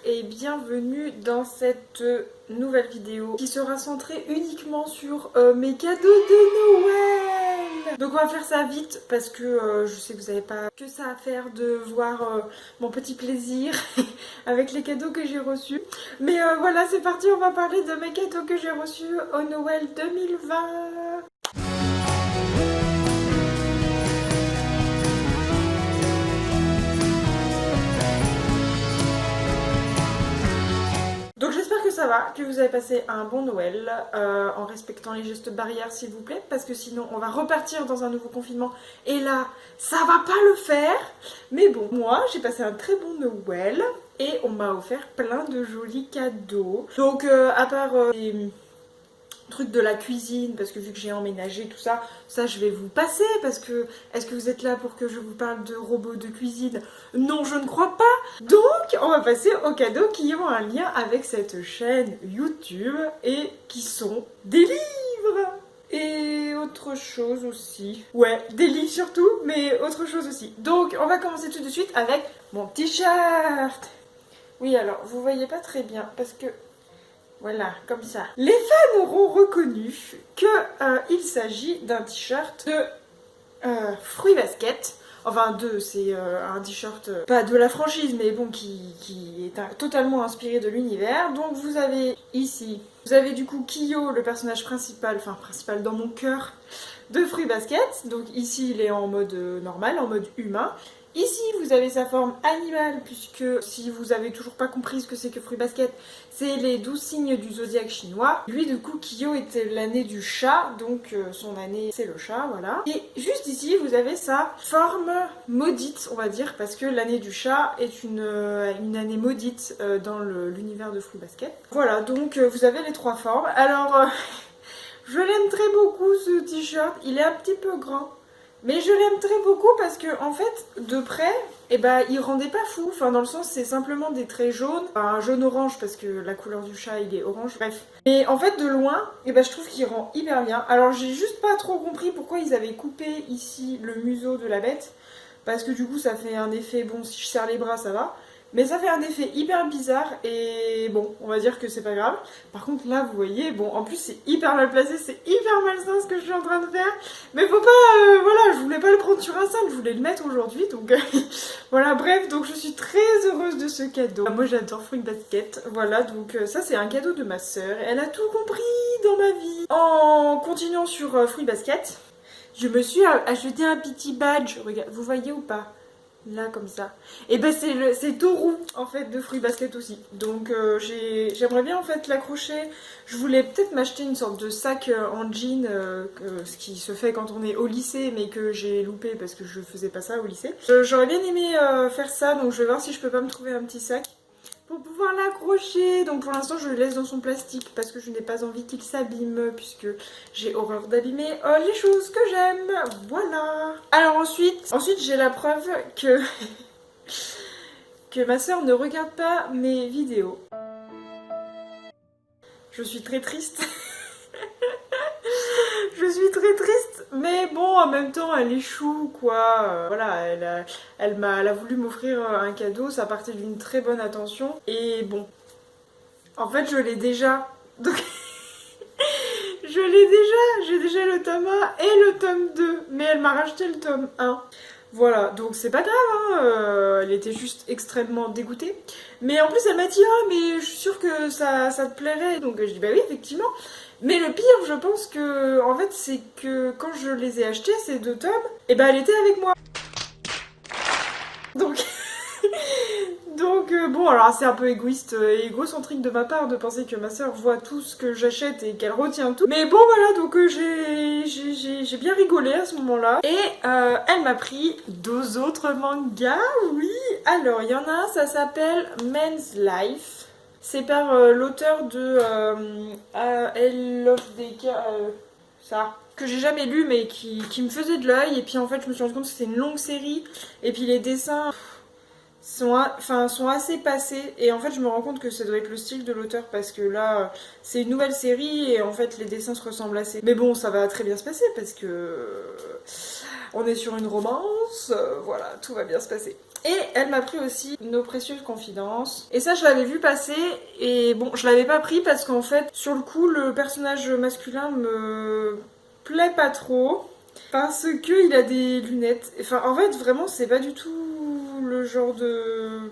et bienvenue dans cette nouvelle vidéo qui sera centrée uniquement sur mes cadeaux de Noël. Donc on va faire ça vite parce que je sais que vous n'avez pas que ça à faire de voir mon petit plaisir avec les cadeaux que j'ai reçus. Mais voilà, c'est parti, on va parler de mes cadeaux que j'ai reçus au Noël 2020. Donc j'espère que ça va, que vous avez passé un bon Noël en respectant les gestes barrières s'il vous plaît, parce que sinon on va repartir dans un nouveau confinement et là ça va pas le faire. Mais bon, moi j'ai passé un très bon Noël et on m'a offert plein de jolis cadeaux. Donc à part les trucs de la cuisine, parce que vu que j'ai emménagé tout ça, ça je vais vous passer parce que est-ce que vous êtes là pour que je vous parle de robots de cuisine? Non, je ne crois pas. Donc on va passer aux cadeaux qui ont un lien avec cette chaîne YouTube et qui sont des livres et autre chose aussi. Ouais, des livres surtout, mais autre chose aussi. Donc on va commencer tout de suite avec mon t-shirt. Oui, alors vous voyez pas très bien parce que voilà, comme ça. Les fans auront reconnu qu'il s'agit d'un t-shirt de Fruits Basket. Enfin, c'est un t-shirt, pas de la franchise, mais bon, qui est totalement inspiré de l'univers. Donc vous avez ici, vous avez du coup Kyo, le personnage principal, enfin principal dans mon cœur, de Fruits Basket. Donc ici, il est en mode normal, en mode humain. Ici, vous avez sa forme animale, puisque si vous avez toujours pas compris ce que c'est que Fruits Basket, c'est les 12 signes du zodiaque chinois. Lui, du coup, Kyo était l'année du chat, donc son année, c'est le chat, voilà. Et juste ici, vous avez sa forme maudite, on va dire, parce que l'année du chat est une année maudite dans l'univers de Fruits Basket. Voilà, donc vous avez les trois formes. Alors, je l'aime très beaucoup, ce t-shirt. Il est un petit peu grand. Mais je l'aime très beaucoup parce que en fait, de près, eh ben, il rendait pas fou. Enfin, dans le sens, c'est simplement des traits jaunes. Enfin, un jaune-orange parce que la couleur du chat, il est orange. Bref. Et en fait, de loin, eh ben, je trouve qu'il rend hyper bien. Alors, j'ai juste pas trop compris pourquoi ils avaient coupé ici le museau de la bête. Parce que du coup, ça fait un effet... Bon, si je serre les bras, ça va. Mais ça fait un effet hyper bizarre et bon, on va dire que c'est pas grave. Par contre là, vous voyez, bon, en plus c'est hyper mal placé, c'est hyper malsain ce que je suis en train de faire. Mais faut pas, voilà, je voulais pas le prendre sur un sac, je voulais le mettre aujourd'hui, donc voilà, bref, donc je suis très heureuse de ce cadeau. Moi j'adore Fruits Basket, voilà, donc ça c'est un cadeau de ma sœur, elle a tout compris dans ma vie. En continuant sur Fruits Basket, je me suis acheté un petit badge, regarde, vous voyez ou pas? Là comme ça. Et ben c'est Toru en fait de Fruits Basket aussi. Donc j'aimerais bien en fait l'accrocher. Je voulais peut-être m'acheter une sorte de sac en jean, ce qui se fait quand on est au lycée, mais que j'ai loupé parce que je faisais pas ça au lycée. J'aurais bien aimé faire ça, donc je vais voir si je peux pas me trouver un petit sac pour pouvoir l'accrocher. Donc pour l'instant je le laisse dans son plastique parce que je n'ai pas envie qu'il s'abîme, puisque j'ai horreur d'abîmer les choses que j'aime. Voilà. Alors ensuite j'ai la preuve que que ma soeur ne regarde pas mes vidéos. Je suis très triste. Je suis très triste, mais bon, en même temps, elle est chou, quoi. Voilà, elle a voulu m'offrir un cadeau, ça partait d'une très bonne attention. Et bon, en fait, je l'ai déjà. Donc, je l'ai déjà. J'ai déjà le tome 1 et le tome 2. Mais elle m'a racheté le tome 1. Voilà, donc c'est pas grave, hein, elle était juste extrêmement dégoûtée. Mais en plus elle m'a dit, ah mais je suis sûre que ça te plairait. Donc je dis, bah oui effectivement. Mais le pire je pense que, en fait c'est que quand je les ai achetés, ces deux tomes, et ben elle était avec moi. Donc... Donc bon, alors c'est un peu égoïste et égocentrique de ma part de penser que ma soeur voit tout ce que j'achète et qu'elle retient tout. Mais bon voilà, donc j'ai bien rigolé à ce moment-là. Et elle m'a pris deux autres mangas, oui. Alors il y en a un, ça s'appelle Men's Life. C'est par l'auteur de I Love Deca, ça que j'ai jamais lu mais qui me faisait de l'œil. Et puis en fait je me suis rendu compte que c'était une longue série. Et puis les dessins... sont assez passés et en fait je me rends compte que ça doit être le style de l'auteur parce que là c'est une nouvelle série et en fait les dessins se ressemblent assez. Mais bon, ça va très bien se passer parce que on est sur une romance, voilà, tout va bien se passer. Et elle m'a pris aussi Nos précieuses confidences. Et ça, je l'avais vu passer. Et bon, je l'avais pas pris parce qu'en fait, sur le coup, le personnage masculin me plaît pas trop. Parce que il a des lunettes. Enfin, en fait, vraiment, c'est pas du tout le genre de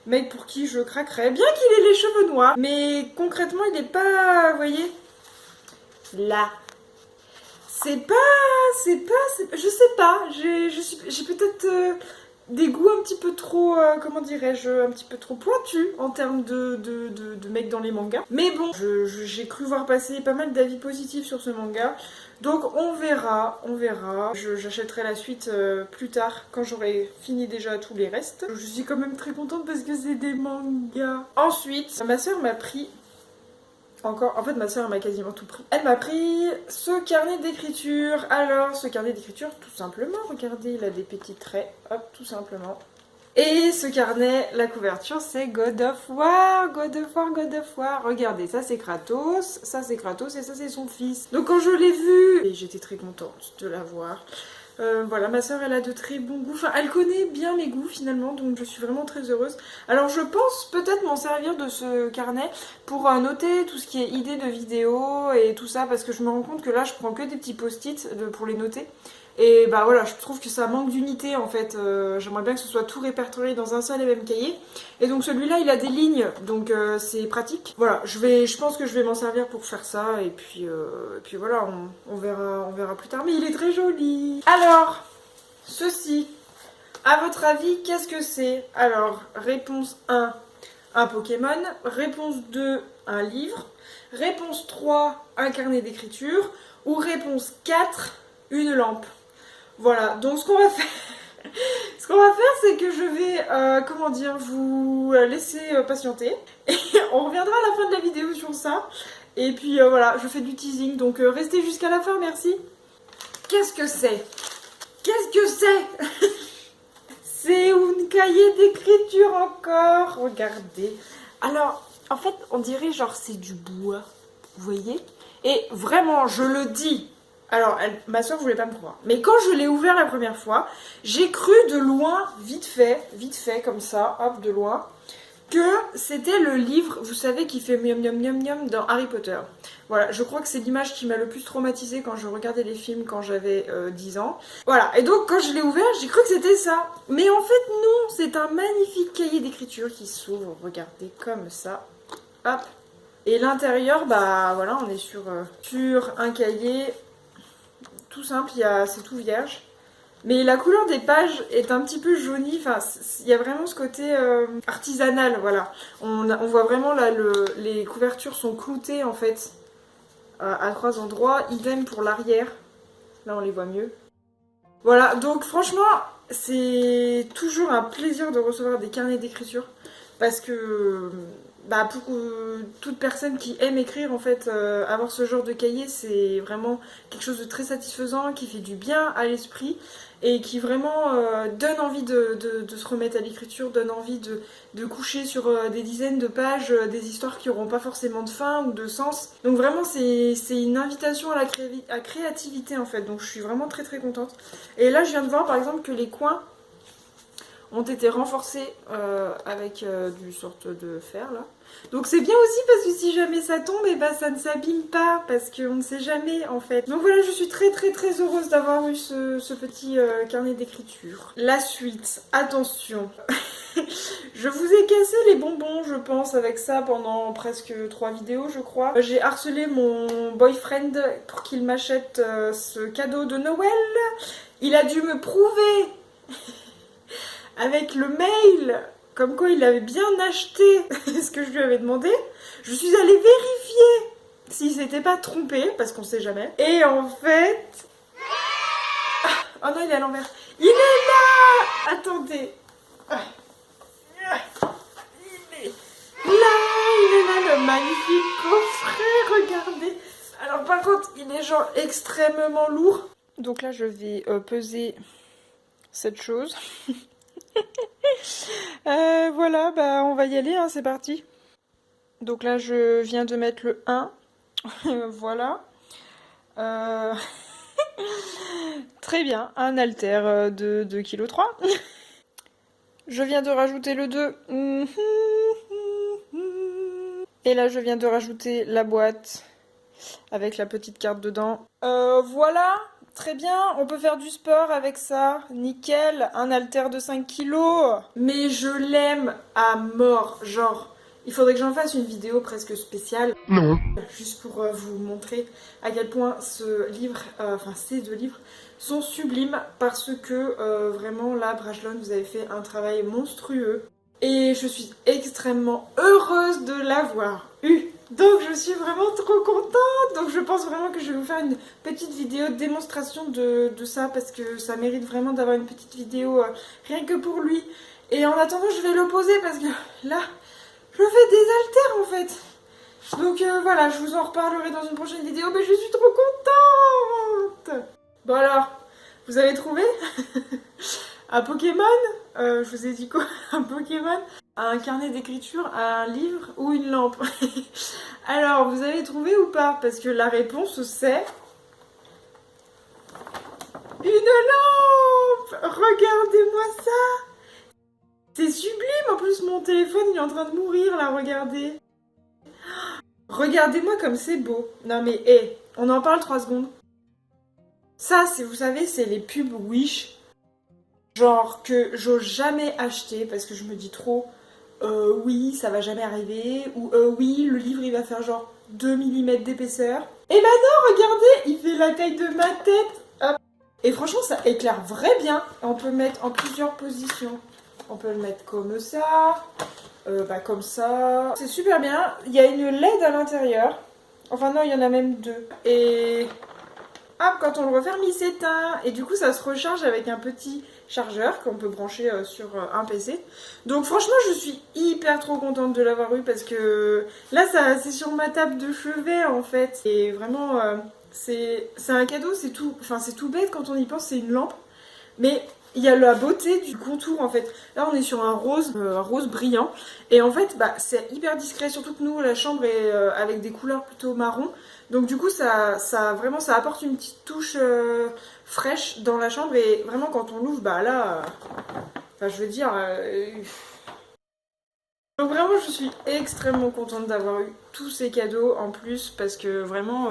mec pour qui je craquerais. Bien qu'il ait les cheveux noirs. Mais concrètement, il est pas... Vous voyez? Là. Je sais pas. J'ai peut-être... des goûts un petit peu trop, comment dirais-je, un petit peu trop pointus en termes de mecs dans les mangas. Mais bon, j'ai cru voir passer pas mal d'avis positifs sur ce manga. Donc on verra, on verra. J'achèterai la suite plus tard quand j'aurai fini déjà tous les restes. Je suis quand même très contente parce que c'est des mangas. Ensuite, ma soeur m'a pris... Encore, en fait ma soeur m'a quasiment tout pris. Elle m'a pris ce carnet d'écriture. Alors ce carnet d'écriture, tout simplement, regardez, il a des petits traits, hop, tout simplement. Et ce carnet, la couverture c'est God of War, God of War, God of War. Regardez, ça c'est Kratos et ça c'est son fils. Donc quand je l'ai vu, et j'étais très contente de la voir. Voilà, ma soeur elle a de très bons goûts, enfin elle connaît bien mes goûts finalement, donc je suis vraiment très heureuse. Alors je pense peut-être m'en servir de ce carnet pour noter tout ce qui est idées de vidéos et tout ça, parce que je me rends compte que là je prends que des petits post-it pour les noter. Et bah voilà, je trouve que ça manque d'unité en fait, j'aimerais bien que ce soit tout répertorié dans un seul et même cahier. Et donc celui-là il a des lignes, donc c'est pratique. Voilà, je pense que je vais m'en servir pour faire ça, et puis voilà, on verra plus tard. Mais il est très joli. Alors, ceci, à votre avis, qu'est-ce que c'est? Alors, réponse 1, un Pokémon. Réponse 2, un livre. Réponse 3, un carnet d'écriture. Ou réponse 4, une lampe. Voilà, donc ce qu'on va faire, c'est que je vais, comment dire, vous laisser patienter. Et on reviendra à la fin de la vidéo sur ça. Et puis voilà, je fais du teasing, donc restez jusqu'à la fin, merci. Qu'est-ce que c'est? Qu'est-ce que c'est? C'est un cahier d'écriture encore, regardez. Alors, en fait, on dirait genre c'est du bois, vous voyez? Et vraiment, je le dis. Alors, ma soeur voulait pas me croire. Mais quand je l'ai ouvert la première fois, j'ai cru de loin, vite fait, comme ça, hop, de loin, que c'était le livre, vous savez, qui fait miam miam miam miam dans Harry Potter. Voilà, je crois que c'est l'image qui m'a le plus traumatisée quand je regardais les films quand j'avais 10 ans. Voilà, et donc quand je l'ai ouvert, j'ai cru que c'était ça. Mais en fait non, c'est un magnifique cahier d'écriture qui s'ouvre, regardez, comme ça. Hop. Et l'intérieur, bah voilà, on est sur un cahier tout simple, c'est tout vierge. Mais la couleur des pages est un petit peu jaunie, enfin, il y a vraiment ce côté artisanal, voilà. On voit vraiment là, les couvertures sont cloutées en fait, à 3 endroits, idem pour l'arrière. Là on les voit mieux. Voilà, donc franchement, c'est toujours un plaisir de recevoir des carnets d'écriture, parce que bah, pour toute personne qui aime écrire, en fait, avoir ce genre de cahier, c'est vraiment quelque chose de très satisfaisant, qui fait du bien à l'esprit, et qui vraiment donne envie de se remettre à l'écriture, donne envie de coucher sur des dizaines de pages, des histoires qui n'auront pas forcément de fin ou de sens. Donc vraiment, c'est une invitation à la créativité, en fait, donc je suis vraiment très très contente. Et là, je viens de voir, par exemple, que les coins ont été renforcés avec du sorte de fer là. Donc c'est bien aussi parce que si jamais ça tombe, et bah ça ne s'abîme pas, parce qu'on ne sait jamais en fait. Donc voilà, je suis très très très heureuse d'avoir eu ce petit carnet d'écriture. La suite, attention. Je vous ai cassé les bonbons, je pense, avec ça pendant presque 3 vidéos, je crois. J'ai harcelé mon boyfriend pour qu'il m'achète ce cadeau de Noël. Il a dû me prouver avec le mail, comme quoi il avait bien acheté ce que je lui avais demandé. Je suis allée vérifier s'il s'était pas trompé, parce qu'on sait jamais. Et en fait... Oh non, il est à l'envers. Il est là! Attendez. Il est là, le magnifique coffret, regardez. Alors par contre, il est genre extrêmement lourd. Donc là, je vais peser cette chose. Voilà, bah on va y aller, hein, c'est parti. Donc là, je viens de mettre le 1. Voilà. Très bien, un haltère de 2,3 kg. Je viens de rajouter le 2. Et là, je viens de rajouter la boîte avec la petite carte dedans. Voilà, très bien, on peut faire du sport avec ça. Nickel, un haltère de 5 kilos. Mais je l'aime à mort, genre, il faudrait que j'en fasse une vidéo presque spéciale. Non. Juste pour vous montrer à quel point ce livre, enfin ces deux livres, sont sublimes parce que vraiment là, Brajlon, vous avez fait un travail monstrueux. Et je suis extrêmement heureuse de l'avoir eu. Donc je suis vraiment trop contente. Donc je pense vraiment que je vais vous faire une petite vidéo de démonstration de ça parce que ça mérite vraiment d'avoir une petite vidéo rien que pour lui. Et en attendant, je vais le poser parce que là, je fais des haltères en fait. Donc voilà, je vous en reparlerai dans une prochaine vidéo, mais je suis trop contente. Bon alors, vous avez trouvé un Pokémon? Je vous ai dit quoi? Un Pokémon? Un carnet d'écriture, un livre ou une lampe? Alors, vous avez trouvé ou pas? Parce que la réponse c'est... Une lampe! Regardez-moi ça! C'est sublime! En plus, mon téléphone il est en train de mourir là, regardez! Regardez-moi comme c'est beau! Non mais, hé, on en parle 3 secondes. Ça, vous savez, c'est les pubs Wish. Genre que j'ose jamais acheter parce que je me dis trop oui, ça va jamais arriver, ou oui, le livre il va faire genre 2 mm d'épaisseur. Et bah non, regardez, il fait la taille de ma tête. Hop. Et franchement, ça éclaire vrai bien. On peut le mettre en plusieurs positions. On peut le mettre comme ça, comme ça. C'est super bien. Il y a une LED à l'intérieur. Enfin non, il y en a même 2. Et hop, quand on le referme, il s'éteint. Et du coup, ça se recharge avec un petit chargeur qu'on peut brancher sur un PC. Donc franchement, je suis hyper trop contente de l'avoir eu parce que là, c'est sur ma table de chevet en fait. Et vraiment, c'est un cadeau, c'est tout, enfin, c'est tout bête quand on y pense, c'est une lampe. Mais il y a la beauté du contour en fait. Là on est sur un rose brillant. Et en fait c'est hyper discret, surtout que nous la chambre est avec des couleurs plutôt marron. Donc du coup ça apporte une petite touche fraîche dans la chambre. Et vraiment quand on l'ouvre, là, enfin je veux dire... Donc vraiment je suis extrêmement contente d'avoir eu tous ces cadeaux en plus. Parce que vraiment...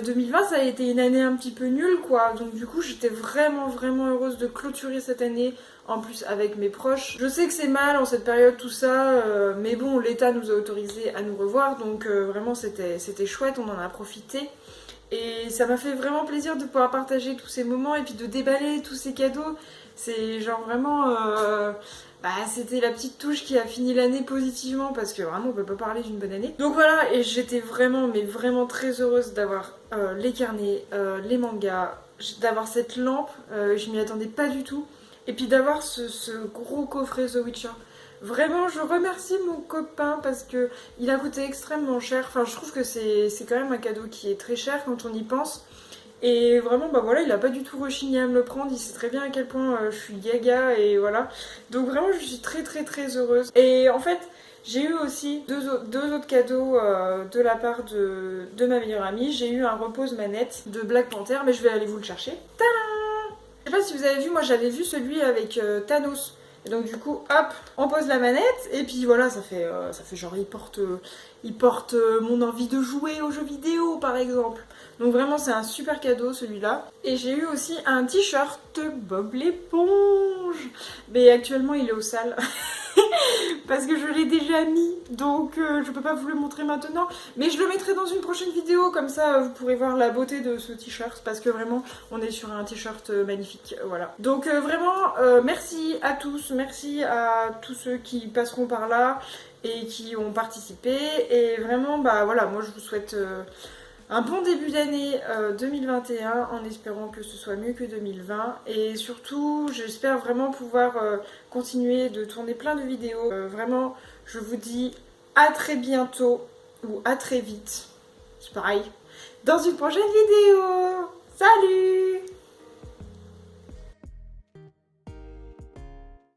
2020 ça a été une année un petit peu nulle quoi, donc du coup j'étais vraiment heureuse de clôturer cette année en plus avec mes proches. Je sais que c'est mal en cette période tout ça, mais bon l'État nous a autorisé à nous revoir, donc vraiment c'était chouette, on en a profité. Et ça m'a fait vraiment plaisir de pouvoir partager tous ces moments et puis de déballer tous ces cadeaux. C'est genre vraiment... c'était la petite touche qui a fini l'année positivement parce que vraiment on peut pas parler d'une bonne année. Donc voilà, et j'étais vraiment très heureuse d'avoir les carnets, les mangas, d'avoir cette lampe, je m'y attendais pas du tout. Et puis d'avoir ce gros coffret The Witcher. Vraiment, je remercie mon copain parce que il a coûté extrêmement cher. Enfin, je trouve que c'est quand même un cadeau qui est très cher quand on y pense. Et vraiment, il a pas du tout rechigné à me le prendre. Il sait très bien à quel point je suis gaga et voilà. Donc vraiment, je suis très heureuse. Et en fait, j'ai eu aussi deux autres cadeaux de la part de ma meilleure amie. J'ai eu un repose manette de Black Panther, mais je vais aller vous le chercher. Tadam! Je sais pas si vous avez vu, moi j'avais vu celui avec Thanos. Et donc du coup, hop, on pose la manette et puis voilà, ça fait genre il porte mon envie de jouer aux jeux vidéo par exemple. Donc vraiment c'est un super cadeau celui-là. Et j'ai eu aussi un t-shirt Bob l'éponge. Mais actuellement il est au sale. Parce que je l'ai déjà mis, donc je peux pas vous le montrer maintenant. Mais je le mettrai dans une prochaine vidéo, comme ça vous pourrez voir la beauté de ce t-shirt. Parce que vraiment, on est sur un t-shirt magnifique, voilà. Donc vraiment, merci à tous, merci à tous ceux qui passeront par là et qui ont participé. Et vraiment, voilà, moi je vous souhaite... un bon début d'année 2021 en espérant que ce soit mieux que 2020 et surtout j'espère vraiment pouvoir continuer de tourner plein de vidéos. Vraiment je vous dis à très bientôt ou à très vite, c'est pareil, dans une prochaine vidéo. Salut!